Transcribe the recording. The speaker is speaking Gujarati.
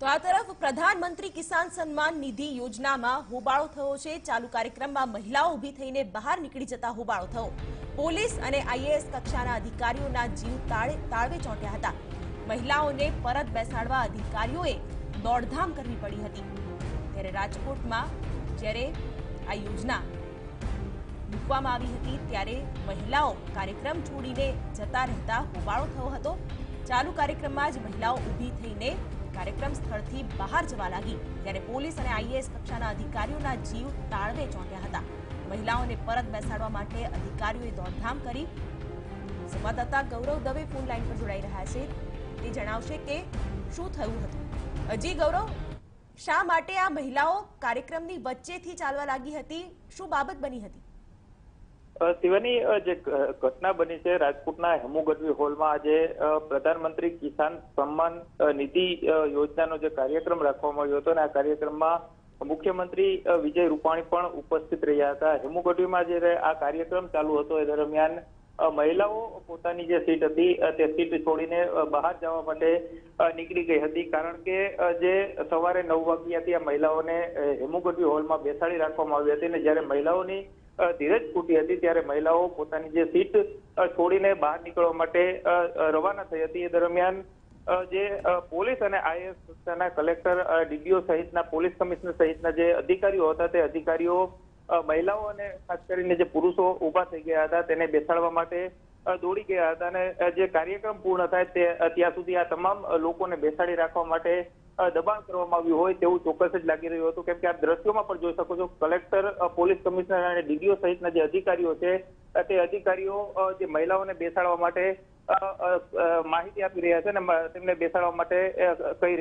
તો આ તરફ પ્રધાનમંત્રી કિસાન સન્માન નિધિ યોજનામાં હોબાળો થયો છે। ચાલુ કાર્યક્રમમાં મહિલાઓ ઊભી થઈને બહાર નીકળી જતા હોબાળો થયો। પોલીસ અને આઈએએસ કક્ષાના અધિકારીઓના જીવ તાળવે ચોંટ્યા હતા। મહિલાઓને પરત બેસાડવા અધિકારીઓએ દોડધામ કરવી પડી હતી। ત્યારે રાજકોટમાં જ્યારે આ યોજના મૂકવામાં આવી હતી ત્યારે મહિલાઓ કાર્યક્રમ છોડીને જતા રહેતા હોબાળો થયો હતો। ચાલુ કાર્યક્રમમાં જ મહિલાઓ ઊભી થઈને કાર્યક્રમ સ્થળથી બહાર જવા લાગી ત્યારે પોલીસ અને આઈએએસ કક્ષાના અધિકારીઓના જીવ તાળવે ચોંટ્યા હતા। મહિલાઓને પરત બેસાડવા માટે અધિકારીઓએ દોડધામ કરી। સંવાદદાતા ગૌરવ દવે ફોન લાઈન પર જોડાઈ રહ્યા છે। તે જણાવશે કે શું થયું હતું। જી ગૌરવ, શા માટે આ મહિલાઓ કાર્યક્રમની વચ્ચેથી ચાલવા લાગી હતી? શું બાબત બની હતી? શિવાની, જે ઘટના બની છે રાજકોટના હેમુ ગઢવી હોલમાં આજે પ્રધાનમંત્રી કિસાન સન્માન નિધિ યોજનાનો જે કાર્યક્રમ રાખવામાં આવ્યો હતો અને આ કાર્યક્રમમાં મુખ્યમંત્રી વિજય રૂપાણી પણ ઉપસ્થિત રહ્યા હતા। હેમુ ગઢવીમાં જે આ કાર્યક્રમ ચાલુ હતો એ દરમિયાન મહિલાઓ પોતાની જે સીટ હતી તે સીટ છોડીને બહાર જવા માટે નીકળી ગઈ હતી, કારણ કે જે સવારે 9 વાગ્યાથી આ મહિલાઓને હેમુ ગઢવી હોલમાં બેસાડી રાખવામાં આવી હતી અને જ્યારે મહિલાઓની ધીરજ ખૂટી હતી ત્યારે મહિલાઓ પોતાની જે સીટ છોડીને બહાર નીકળવા માટે રવાના થઈ હતી। એ દરમિયાન જે પોલીસ અને આઈએએસ કક્ષાના કલેક્ટર, ડીડીઓ સહિતના પોલીસ કમિશનર સહિતના જે અધિકારીઓ હતા તે અધિકારીઓ મહિલાઓ અને ખાસ કરીને જે પુરુષો ઉભા થઈ ગયા હતા તેને બેસાડવા માટે દોડી ગયા હતા અને જે કાર્યક્રમ પૂર્ણ થાય ત્યાં સુધી આ તમામ લોકોને બેસાડી રાખવા માટે દબાણ કરવામાં આવ્યું હોય તેવું ચોક્કસ જ લાગી રહ્યું હતું, કેમ કે આપ દ્રશ્યોમાં પણ જોઈ શકો છો કલેક્ટર, પોલીસ કમિશનર અને ડીડીઓ સહિતના જે અધિકારીઓ છે તે અધિકારીઓ જે મહિલાઓને બેસાડવા માટે માહિતી આપી રહ્યા છે અને તેમને બેસાડવા માટે કહી રહ્યા છે।